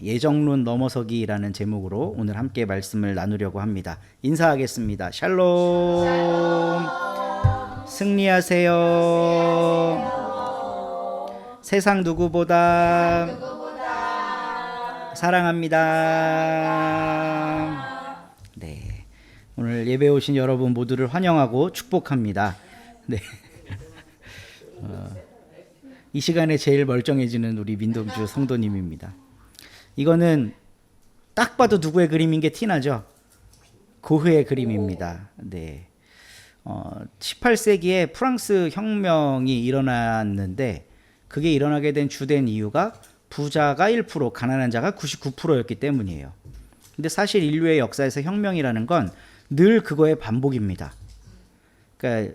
예정론 넘어서기라는 제목으로 오늘 함께 말씀을 나누려고 합니다. 인사하겠습니다. 샬롬. 승리하세요. 세상 누구보다 사랑합니다. 네, 오늘 예배 오신 여러분 모두를 환영하고 축복합니다. 네. 이 시간에 제일 멀쩡해지는 우리 민동주 성도님입니다. 이거는 딱 봐도 누구의 그림인 게 티나죠? 고흐의 그림입니다. 네. 18세기에 프랑스 혁명이 일어났는데 그게 일어나게 된 주된 이유가 부자가 1%, 가난한 자가 99%였기 때문이에요. 근데 사실 인류의 역사에서 혁명이라는 건 늘 그거의 반복입니다. 그러니까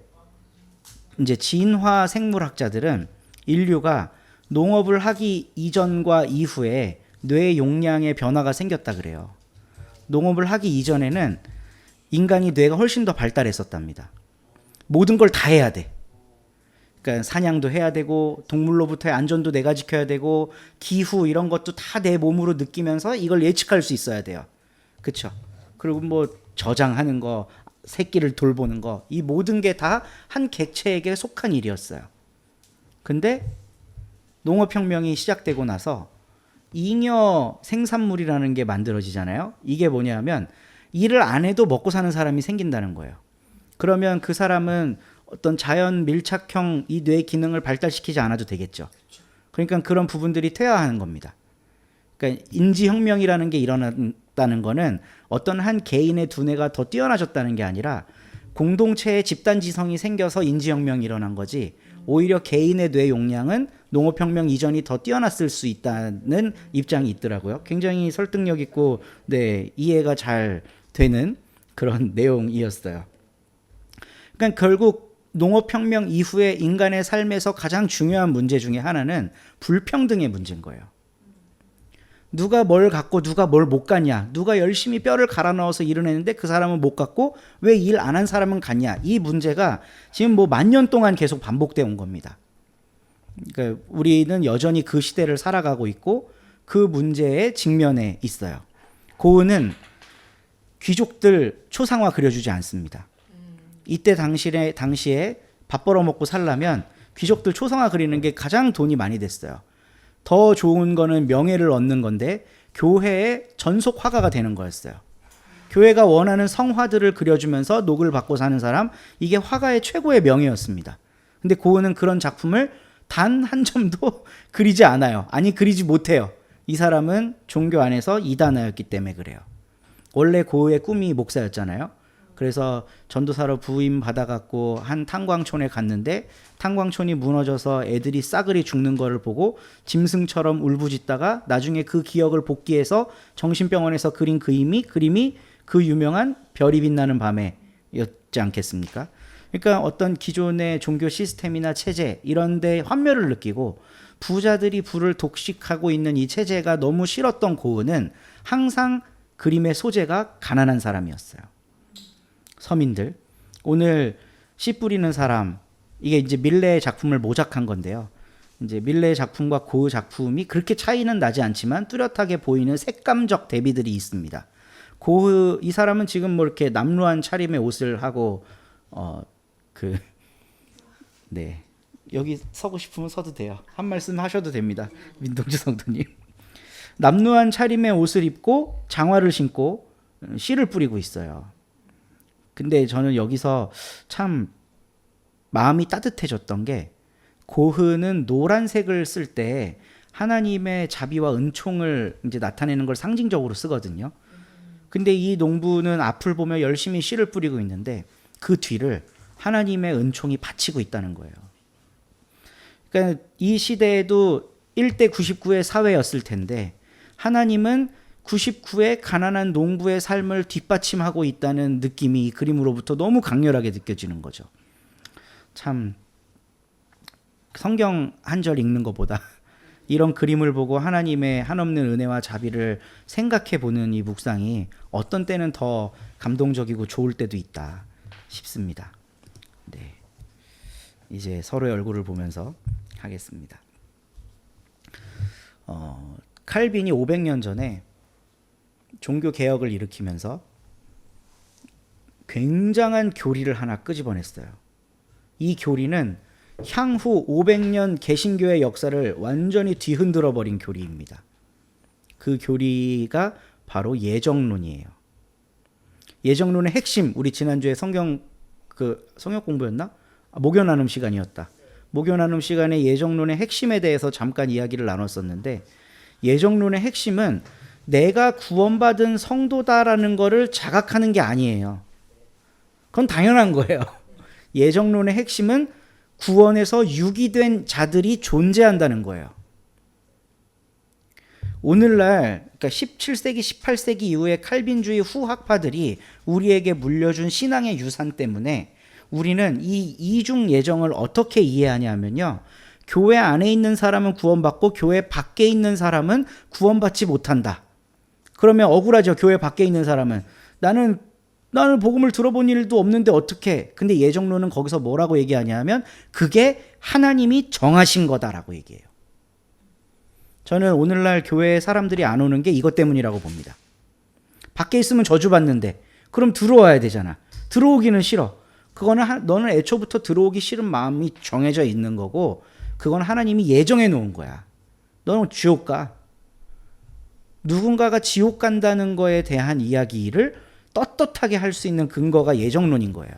이제 진화 생물학자들은 인류가 농업을 하기 이전과 이후에 뇌 용량의 변화가 생겼다 그래요. 농업을 하기 이전에는 인간이 뇌가 훨씬 더 발달했었답니다. 모든 걸 다 해야 돼. 그러니까 사냥도 해야 되고 동물로부터의 안전도 내가 지켜야 되고 기후 이런 것도 다 내 몸으로 느끼면서 이걸 예측할 수 있어야 돼요. 그렇죠? 그리고 뭐 저장하는 거, 새끼를 돌보는 거, 이 모든 게 다 한 객체에게 속한 일이었어요. 근데 농업혁명이 시작되고 나서 잉여 생산물이라는 게 만들어지잖아요. 이게 뭐냐면 일을 안 해도 먹고 사는 사람이 생긴다는 거예요. 그러면 그 사람은 어떤 자연 밀착형 이 뇌 기능을 발달시키지 않아도 되겠죠. 그러니까 그런 부분들이 퇴화하는 겁니다. 그러니까 인지혁명이라는 게 일어났다는 거는 어떤 한 개인의 두뇌가 더 뛰어나졌다는 게 아니라 공동체의 집단지성이 생겨서 인지혁명이 일어난 거지, 오히려 개인의 뇌 용량은 농업혁명 이전이 더 뛰어났을 수 있다는 입장이 있더라고요. 굉장히 설득력 있고 네, 이해가 잘 되는 그런 내용이었어요. 그러니까 결국 농업혁명 이후에 인간의 삶에서 가장 중요한 문제 중에 하나는 불평등의 문제인 거예요. 누가 뭘 갖고 누가 뭘 못 갖냐, 누가 열심히 뼈를 갈아 넣어서 일을 했는데 그 사람은 못 갖고 왜 일 안 한 사람은 갖냐, 이 문제가 지금 뭐 1000년 동안 계속 반복되어 온 겁니다. 그러니까 우리는 여전히 그 시대를 살아가고 있고 그 문제에 직면해 있어요. 고흐는 귀족들 초상화 그려주지 않습니다. 이때 당시에 밥 벌어먹고 살려면 귀족들 초상화 그리는 게 가장 돈이 많이 됐어요. 더 좋은 거는 명예를 얻는 건데 교회의 전속 화가가 되는 거였어요. 교회가 원하는 성화들을 그려주면서 녹을 받고 사는 사람, 이게 화가의 최고의 명예였습니다. 근데 고흐는 그런 작품을 단 한 점도 그리지 않아요. 아니, 그리지 못해요. 이 사람은 종교 안에서 이단아였기 때문에 그래요. 원래 고흐의 꿈이 목사였잖아요. 그래서 전도사로 부임 받아갖고 한 탄광촌에 갔는데 탄광촌이 무너져서 애들이 싸그리 죽는 거를 보고 짐승처럼 울부짖다가 나중에 그 기억을 복귀해서 정신병원에서 그린 그림이 그 유명한 별이 빛나는 밤에였지 않겠습니까? 그러니까 어떤 기존의 종교 시스템이나 체제 이런 데 환멸을 느끼고 부자들이 부를 독식하고 있는 이 체제가 너무 싫었던 고흐는 항상 그림의 소재가 가난한 사람이었어요. 서민들. 오늘 씨 뿌리는 사람, 이게 이제 밀레의 작품을 모작한 건데요. 이제 밀레의 작품과 고흐 작품이 그렇게 차이는 나지 않지만 뚜렷하게 보이는 색감적 대비들이 있습니다. 고흐, 이 사람은 지금 뭐 이렇게 남루한 차림의 옷을 하고 네, 여기 서고 싶으면 서도 돼요. 한 말씀 하셔도 됩니다, 민동주 성도님. 남루한 차림의 옷을 입고 장화를 신고 씨를 뿌리고 있어요. 근데 저는 여기서 참 마음이 따뜻해졌던 게, 고흐는 노란색을 쓸 때 하나님의 자비와 은총을 이제 나타내는 걸 상징적으로 쓰거든요. 근데 이 농부는 앞을 보며 열심히 씨를 뿌리고 있는데 그 뒤를 하나님의 은총이 받치고 있다는 거예요. 그러니까 이 시대에도 1대 99의 사회였을 텐데 하나님은 99의 가난한 농부의 삶을 뒷받침하고 있다는 느낌이 이 그림으로부터 너무 강렬하게 느껴지는 거죠. 참 성경 한 절 읽는 것보다 이런 그림을 보고 하나님의 한없는 은혜와 자비를 생각해 보는 이 묵상이 어떤 때는 더 감동적이고 좋을 때도 있다 싶습니다. 네, 이제 서로의 얼굴을 보면서 하겠습니다. 칼빈이 500년 전에 종교 개혁을 일으키면서 굉장한 교리를 하나 끄집어냈어요. 이 교리는 향후 500년 개신교의 역사를 완전히 뒤흔들어 버린 교리입니다. 그 교리가 바로 예정론이에요. 예정론의 핵심, 우리 지난주에 성경 공부였나? 목요 나눔 시간이었다. 목요 나눔 시간에 예정론의 핵심에 대해서 잠깐 이야기를 나눴었는데, 예정론의 핵심은 내가 구원받은 성도다라는 거를 자각하는 게 아니에요. 그건 당연한 거예요. 예정론의 핵심은 구원에서 유기된 자들이 존재한다는 거예요. 오늘날 그러니까 17세기, 18세기 이후에 칼빈주의 후학파들이 우리에게 물려준 신앙의 유산 때문에 우리는 이 이중 예정을 어떻게 이해하냐면요. 교회 안에 있는 사람은 구원받고 교회 밖에 있는 사람은 구원받지 못한다. 그러면 억울하죠. 교회 밖에 있는 사람은. 나는 복음을 들어본 일도 없는데 어떻게? 근데 예정론은 거기서 뭐라고 얘기하냐면 그게 하나님이 정하신 거다라고 얘기해요. 저는 오늘날 교회에 사람들이 안 오는 게 이것 때문이라고 봅니다. 밖에 있으면 저주받는데 그럼 들어와야 되잖아. 들어오기는 싫어. 그거는 너는 애초부터 들어오기 싫은 마음이 정해져 있는 거고 그건 하나님이 예정해 놓은 거야. 너는 지옥 가. 누군가가 지옥 간다는 거에 대한 이야기를 떳떳하게 할 수 있는 근거가 예정론인 거예요.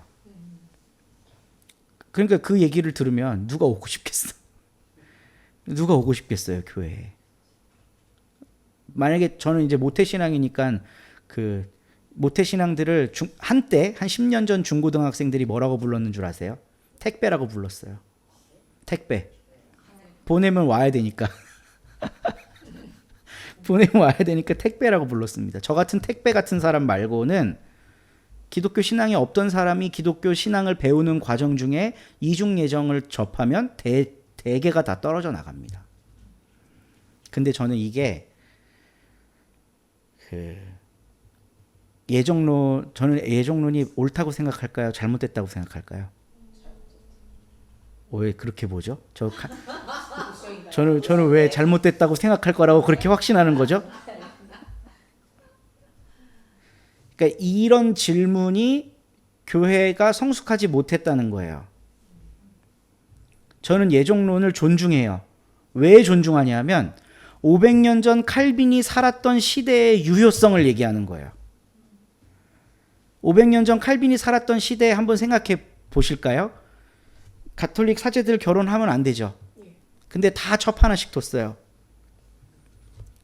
그러니까 그 얘기를 들으면 누가 오고 싶겠어? 누가 오고 싶겠어요, 교회에? 만약에 저는 이제 모태신앙이니까 그 모태신앙들을 한때 한 10년 전 중고등학생들이 뭐라고 불렀는 줄 아세요? 택배라고 불렀어요. 택배. 보내면 와야 되니까. 보내면 와야 되니까 택배라고 불렀습니다. 저 같은 택배 같은 사람 말고는 기독교 신앙이 없던 사람이 기독교 신앙을 배우는 과정 중에 이중 예정을 접하면 대개가 다 떨어져 나갑니다. 근데 저는 이게 저는 예정론이 옳다고 생각할까요? 잘못됐다고 생각할까요? 왜 그렇게 보죠? 저는 왜 잘못됐다고 생각할 거라고 그렇게 확신하는 거죠? 그러니까 이런 질문이 교회가 성숙하지 못했다는 거예요. 저는 예정론을 존중해요. 왜 존중하냐면 500년 전 칼빈이 살았던 시대의 유효성을 얘기하는 거예요. 500년 전 칼빈이 살았던 시대에 한번 생각해 보실까요? 가톨릭 사제들 결혼하면 안 되죠. 근데 다 첩 하나씩 뒀어요.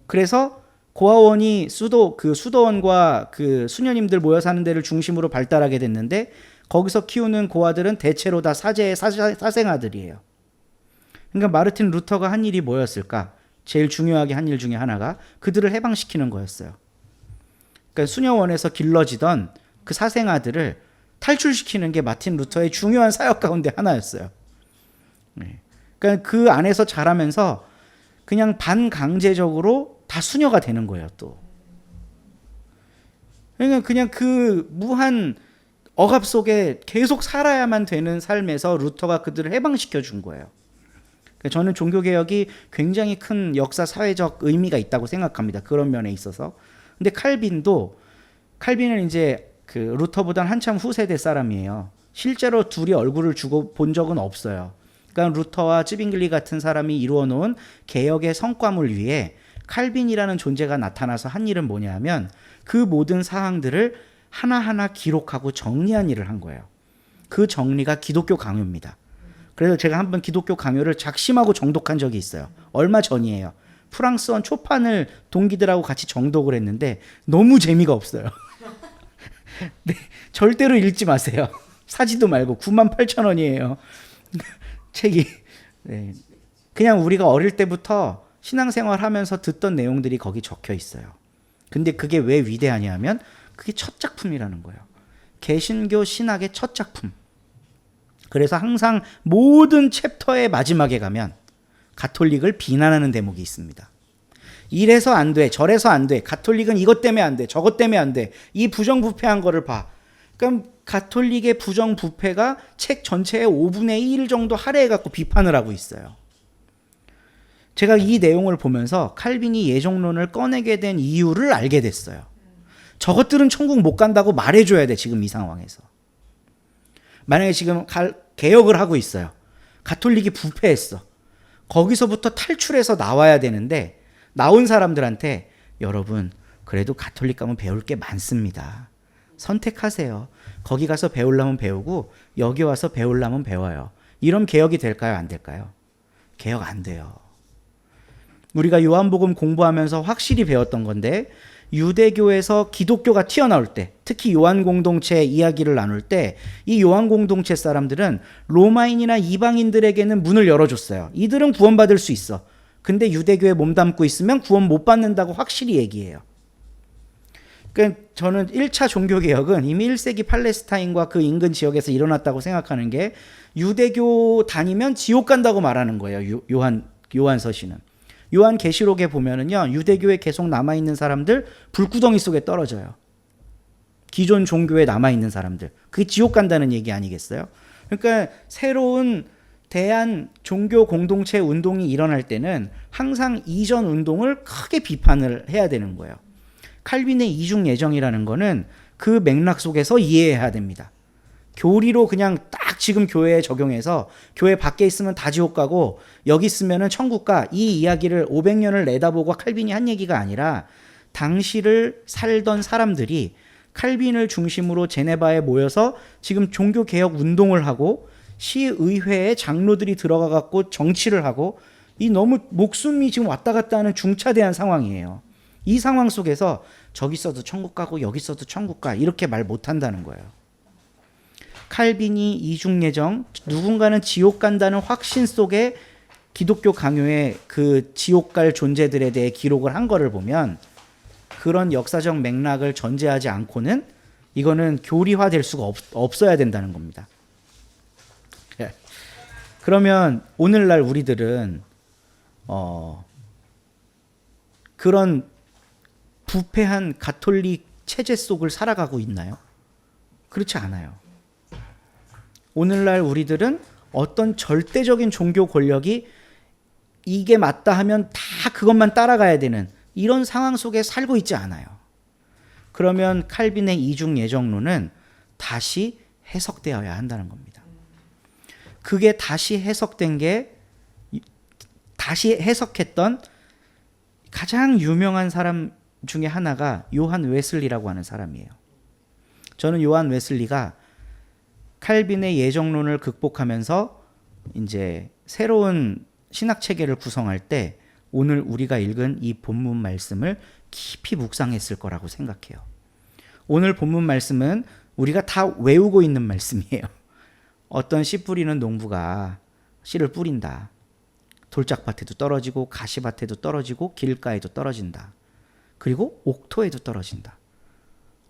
그래서 고아원이 수도원과 그 수녀님들 모여 사는 데를 중심으로 발달하게 됐는데 거기서 키우는 고아들은 대체로 다 사제의 사생아들이에요. 그러니까 마르틴 루터가 한 일이 뭐였을까? 제일 중요하게 한 일 중에 하나가 그들을 해방시키는 거였어요. 그러니까 수녀원에서 길러지던 그 사생아들을 탈출시키는 게 마틴 루터의 중요한 사역 가운데 하나였어요. 그러니까 그 안에서 자라면서 그냥 반강제적으로 다 수녀가 되는 거예요, 또. 그러니까 그냥 그 무한 억압 속에 계속 살아야만 되는 삶에서 루터가 그들을 해방시켜 준 거예요. 그러니까 저는 종교개혁이 굉장히 큰 역사 사회적 의미가 있다고 생각합니다. 그런 면에 있어서. 근데 칼빈은 이제 그 루터보다는 한참 후세대 사람이에요. 실제로 둘이 얼굴을 주고 본 적은 없어요. 그러니까 루터와 쯔빙글리 같은 사람이 이루어 놓은 개혁의 성과물 위에 칼빈이라는 존재가 나타나서 한 일은 뭐냐면 그 모든 사항들을 하나하나 기록하고 정리한 일을 한 거예요. 그 정리가 기독교 강요입니다. 그래서 제가 한번 기독교 강요를 작심하고 정독한 적이 있어요. 얼마 전이에요. 프랑스원 초판을 동기들하고 같이 정독을 했는데 너무 재미가 없어요. 네, 절대로 읽지 마세요. 사지도 말고 98,000원이에요. 책이. 네. 그냥 우리가 어릴 때부터 신앙생활 하면서 듣던 내용들이 거기 적혀 있어요. 근데 그게 왜 위대하냐면 그게 첫 작품이라는 거예요. 개신교 신학의 첫 작품. 그래서 항상 모든 챕터의 마지막에 가면 가톨릭을 비난하는 대목이 있습니다. 이래서 안 돼, 저래서 안 돼, 가톨릭은 이것 때문에 안 돼, 저것 때문에 안 돼, 이 부정부패한 거를 봐. 그럼 가톨릭의 부정부패가 책 전체의 5분의 1 정도 할애해갖고 비판을 하고 있어요. 제가 이 내용을 보면서 칼빈이 예정론을 꺼내게 된 이유를 알게 됐어요. 저것들은 천국 못 간다고 말해줘야 돼, 지금 이 상황에서. 만약에 지금 개혁을 하고 있어요. 가톨릭이 부패했어. 거기서부터 탈출해서 나와야 되는데, 나온 사람들한테 여러분, 그래도 가톨릭 가면 배울 게 많습니다. 선택하세요. 거기 가서 배우려면 배우고 여기 와서 배우려면 배워요. 이런 개혁이 될까요? 안 될까요? 개혁 안 돼요. 우리가 요한복음 공부하면서 확실히 배웠던 건데, 유대교에서 기독교가 튀어나올 때, 특히 요한 공동체 이야기를 나눌 때, 이 요한 공동체 사람들은 로마인이나 이방인들에게는 문을 열어줬어요. 이들은 구원받을 수 있어. 근데 유대교에 몸담고 있으면 구원 못 받는다고 확실히 얘기해요. 그러니까 저는 1차 종교개혁은 이미 1세기 팔레스타인과 그 인근 지역에서 일어났다고 생각하는 게, 유대교 다니면 지옥 간다고 말하는 거예요. 요한서신은. 요한계시록에 보면은요, 유대교에 계속 남아있는 사람들 불구덩이 속에 떨어져요. 기존 종교에 남아있는 사람들. 그게 지옥 간다는 얘기 아니겠어요? 그러니까 새로운 대한 종교 공동체 운동이 일어날 때는 항상 이전 운동을 크게 비판을 해야 되는 거예요. 칼빈의 이중 예정이라는 거는 그 맥락 속에서 이해해야 됩니다. 교리로 그냥 딱 지금 교회에 적용해서 교회 밖에 있으면 다 지옥 가고 여기 있으면 천국 가, 이 이야기를 500년을 내다보고 칼빈이 한 얘기가 아니라, 당시를 살던 사람들이 칼빈을 중심으로 제네바에 모여서 지금 종교개혁 운동을 하고 시의회에 장로들이 들어가 갖고 정치를 하고, 이 너무 목숨이 지금 왔다 갔다 하는 중차대한 상황이에요. 이 상황 속에서 저기 있어도 천국 가고 여기 있어도 천국 가, 이렇게 말 못한다는 거예요. 칼빈이 이중예정, 누군가는 지옥 간다는 확신 속에 기독교 강요의 그 지옥 갈 존재들에 대해 기록을 한 거를 보면, 그런 역사적 맥락을 전제하지 않고는 이거는 교리화될 수가 없어야 된다는 겁니다. 그러면 오늘날 우리들은 그런 부패한 가톨릭 체제 속을 살아가고 있나요? 그렇지 않아요. 오늘날 우리들은 어떤 절대적인 종교 권력이 이게 맞다 하면 다 그것만 따라가야 되는 이런 상황 속에 살고 있지 않아요. 그러면 칼빈의 이중 예정론은 다시 해석되어야 한다는 겁니다. 그게 다시 해석된 게, 다시 해석했던 가장 유명한 사람 중에 하나가 요한 웨슬리라고 하는 사람이에요. 저는 요한 웨슬리가 칼빈의 예정론을 극복하면서 이제 새로운 신학 체계를 구성할 때 오늘 우리가 읽은 이 본문 말씀을 깊이 묵상했을 거라고 생각해요. 오늘 본문 말씀은 우리가 다 외우고 있는 말씀이에요. 어떤 씨 뿌리는 농부가 씨를 뿌린다. 돌짝밭에도 떨어지고 가시밭에도 떨어지고 길가에도 떨어진다. 그리고 옥토에도 떨어진다.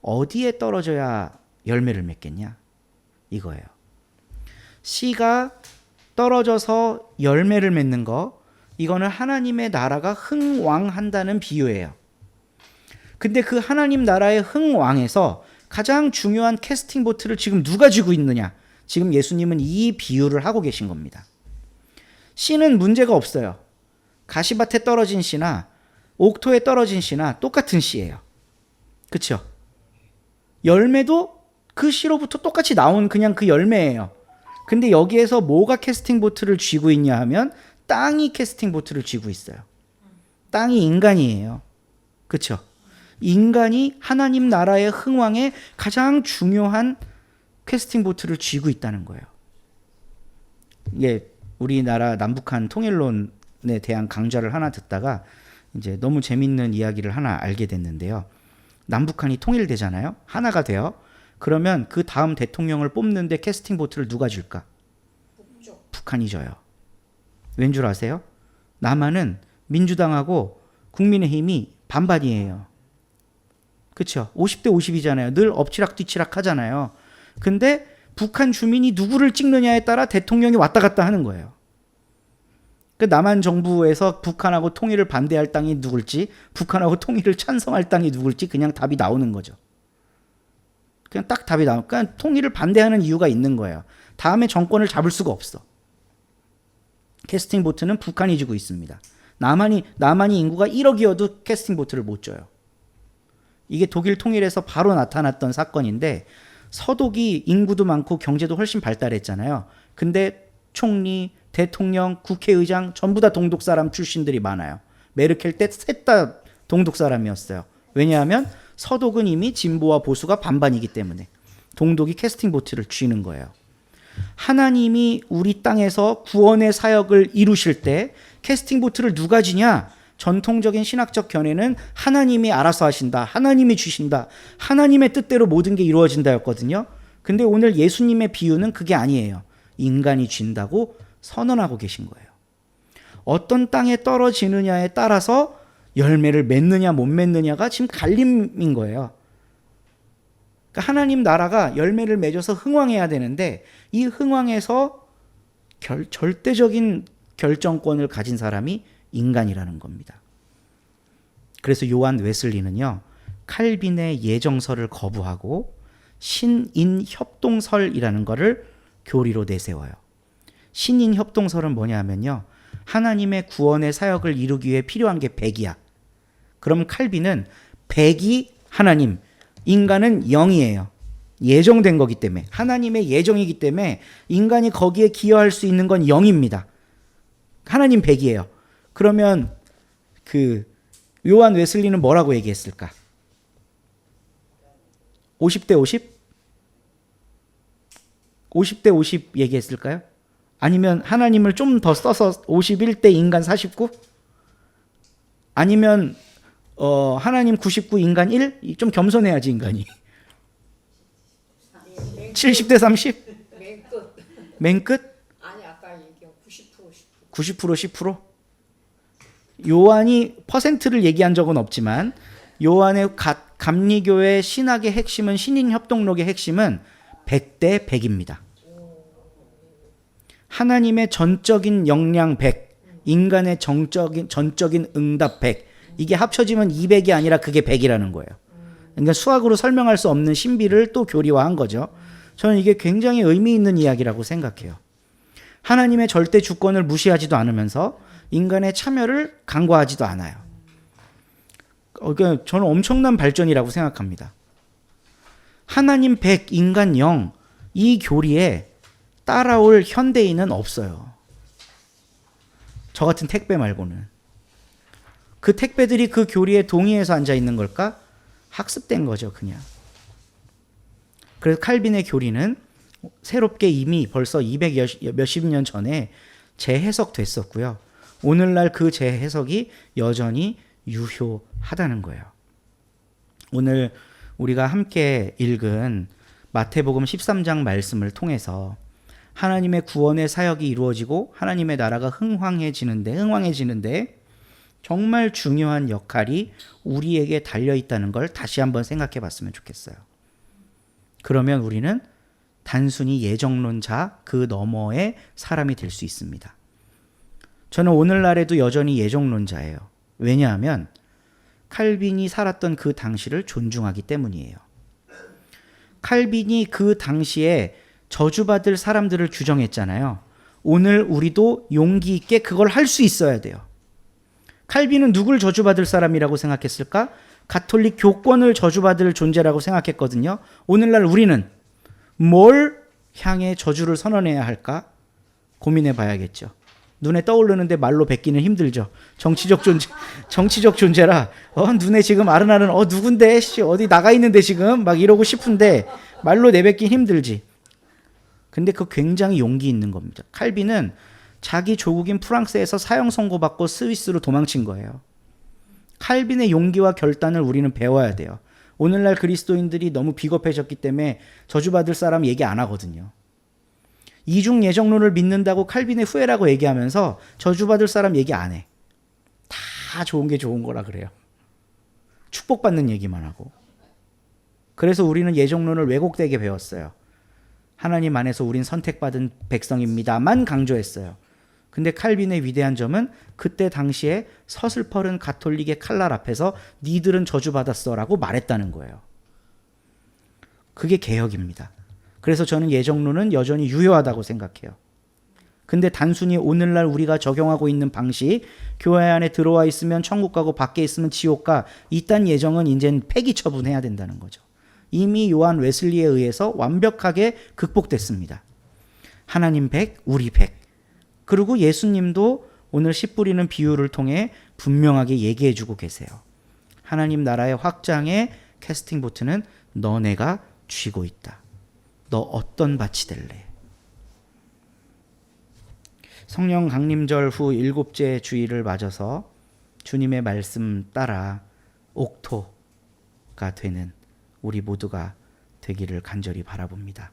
어디에 떨어져야 열매를 맺겠냐? 이거예요. 씨가 떨어져서 열매를 맺는 거, 이거는 하나님의 나라가 흥왕한다는 비유예요. 근데 그 하나님 나라의 흥왕에서 가장 중요한 캐스팅 보트를 지금 누가 쥐고 있느냐? 지금 예수님은 이 비유를 하고 계신 겁니다. 씨는 문제가 없어요. 가시밭에 떨어진 씨나 옥토에 떨어진 씨나 똑같은 씨예요. 그렇죠? 열매도 그 씨로부터 똑같이 나온 그냥 그 열매예요. 근데 여기에서 뭐가 캐스팅 보트를 쥐고 있냐 하면 땅이 캐스팅 보트를 쥐고 있어요. 땅이 인간이에요. 그렇죠? 인간이 하나님 나라의 흥왕의 가장 중요한 캐스팅 보트를 쥐고 있다는 거예요. 이게 우리나라 남북한 통일론에 대한 강좌를 하나 듣다가 이제 너무 재밌는 이야기를 하나 알게 됐는데요. 남북한이 통일되잖아요. 하나가 돼요. 그러면 그 다음 대통령을 뽑는데 캐스팅 보트를 누가 줄까? 북한이 줘요. 왠 줄 아세요? 남한은 민주당하고 국민의힘이 반반이에요. 그렇죠? 50대 50이잖아요. 늘 엎치락 뒤치락 하잖아요. 근데 북한 주민이 누구를 찍느냐에 따라 대통령이 왔다 갔다 하는 거예요. 그 남한 정부에서 북한하고 통일을 반대할 땅이 누굴지, 북한하고 통일을 찬성할 땅이 누굴지 그냥 답이 나오는 거죠. 그냥 딱 답이 나오니까 그러니까 통일을 반대하는 이유가 있는 거예요. 다음에 정권을 잡을 수가 없어. 캐스팅 보트는 북한이 쥐고 있습니다. 남한이 인구가 1억이어도 캐스팅 보트를 못 줘요. 이게 독일 통일에서 바로 나타났던 사건인데 서독이 인구도 많고 경제도 훨씬 발달했잖아요. 근데 총리, 대통령, 국회의장 전부 다 동독 사람 출신들이 많아요. 메르켈 때 셋 다 동독 사람이었어요. 왜냐하면 서독은 이미 진보와 보수가 반반이기 때문에 동독이 캐스팅 보트를 쥐는 거예요. 하나님이 우리 땅에서 구원의 사역을 이루실 때 캐스팅 보트를 누가 지냐? 전통적인 신학적 견해는 하나님이 알아서 하신다. 하나님이 주신다. 하나님의 뜻대로 모든 게 이루어진다였거든요. 근데 오늘 예수님의 비유는 그게 아니에요. 인간이 쥔다고 선언하고 계신 거예요. 어떤 땅에 떨어지느냐에 따라서 열매를 맺느냐 못 맺느냐가 지금 갈림인 거예요. 그러니까 하나님 나라가 열매를 맺어서 흥왕해야 되는데 이 흥왕에서 절대적인 결정권을 가진 사람이 인간이라는 겁니다. 그래서 요한 웨슬리는요, 칼빈의 예정설을 거부하고 신인협동설이라는 거를 교리로 내세워요. 신인협동설은 뭐냐 하면요, 하나님의 구원의 사역을 이루기 위해 필요한 게 100이야. 그럼 칼빈은 100이 하나님, 인간은 0이에요. 예정된 거기 때문에, 하나님의 예정이기 때문에 인간이 거기에 기여할 수 있는 건 0입니다. 하나님 100이에요. 그러면 그 요한 웨슬리는 뭐라고 얘기했을까? 50대 50? 50대 50 얘기했을까요? 아니면 하나님을 좀 더 써서 51대 인간 49? 아니면 하나님 99 인간 1? 좀 겸손해야지 인간이. 70대 30? 맨 끝? 아니 아까 얘기한 90% 90% 10%? 요한이 퍼센트를 얘기한 적은 없지만 요한의 감리교의 신학의 핵심은, 신인협동록의 핵심은 100대 100입니다. 하나님의 전적인 역량 100, 인간의 전적인 응답 100, 이게 합쳐지면 200이 아니라 그게 100이라는 거예요. 그러니까 수학으로 설명할 수 없는 신비를 또 교리화한 거죠. 저는 이게 굉장히 의미 있는 이야기라고 생각해요. 하나님의 절대 주권을 무시하지도 않으면서 인간의 참여를 간과하지도 않아요. 그러니까 저는 엄청난 발전이라고 생각합니다. 하나님 100, 인간 0, 이 교리에 따라올 현대인은 없어요. 저 같은 택배 말고는. 그 택배들이 그 교리에 동의해서 앉아 있는 걸까? 학습된 거죠, 그냥. 그래서 칼빈의 교리는 새롭게 이미 벌써 200 몇십 년 전에 재해석됐었고요. 오늘날 그 재해석이 여전히 유효하다는 거예요. 오늘 우리가 함께 읽은 마태복음 13장 말씀을 통해서 하나님의 구원의 사역이 이루어지고 하나님의 나라가 흥왕해지는데 정말 중요한 역할이 우리에게 달려있다는 걸 다시 한번 생각해 봤으면 좋겠어요. 그러면 우리는 단순히 예정론자 그 너머의 사람이 될 수 있습니다. 저는 오늘날에도 여전히 예정론자예요. 왜냐하면 칼빈이 살았던 그 당시를 존중하기 때문이에요. 칼빈이 그 당시에 저주받을 사람들을 규정했잖아요. 오늘 우리도 용기 있게 그걸 할 수 있어야 돼요. 칼빈은 누굴 저주받을 사람이라고 생각했을까? 가톨릭 교권을 저주받을 존재라고 생각했거든요. 오늘날 우리는 뭘 향해 저주를 선언해야 할까? 고민해 봐야겠죠. 눈에 떠오르는데 말로 뱉기는 힘들죠. 정치적 존재라 눈에 지금 아른아른 누군데 어디 나가 있는데 지금 막 이러고 싶은데 말로 내뱉기 힘들지. 근데 그 굉장히 용기 있는 겁니다. 칼빈은 자기 조국인 프랑스에서 사형 선고받고 스위스로 도망친 거예요. 칼빈의 용기와 결단을 우리는 배워야 돼요. 오늘날 그리스도인들이 너무 비겁해졌기 때문에 저주받을 사람 얘기 안 하거든요. 이중 예정론을 믿는다고 칼빈의 후예라고 얘기하면서 저주받을 사람 얘기 안 해. 다 좋은 게 좋은 거라 그래요. 축복받는 얘기만 하고. 그래서 우리는 예정론을 왜곡되게 배웠어요. 하나님 안에서 우린 선택받은 백성입니다만 강조했어요. 근데 칼빈의 위대한 점은 그때 당시에 서슬퍼른 가톨릭의 칼날 앞에서 니들은 저주받았어 라고 말했다는 거예요. 그게 개혁입니다. 그래서 저는 예정론은 여전히 유효하다고 생각해요. 근데 단순히 오늘날 우리가 적용하고 있는 방식, 교회 안에 들어와 있으면 천국 가고 밖에 있으면 지옥 가, 이딴 예정은 이제는 폐기 처분해야 된다는 거죠. 이미 요한 웨슬리에 의해서 완벽하게 극복됐습니다. 하나님 100, 우리 100. 그리고 예수님도 오늘 씨 뿌리는 비유를 통해 분명하게 얘기해 주고 계세요. 하나님 나라의 확장의 캐스팅 보트는 너네가 쥐고 있다. 너 어떤 밭이 될래? 성령 강림절 후 7째 주일을 맞아서 주님의 말씀 따라 옥토가 되는 우리 모두가 되기를 간절히 바라봅니다.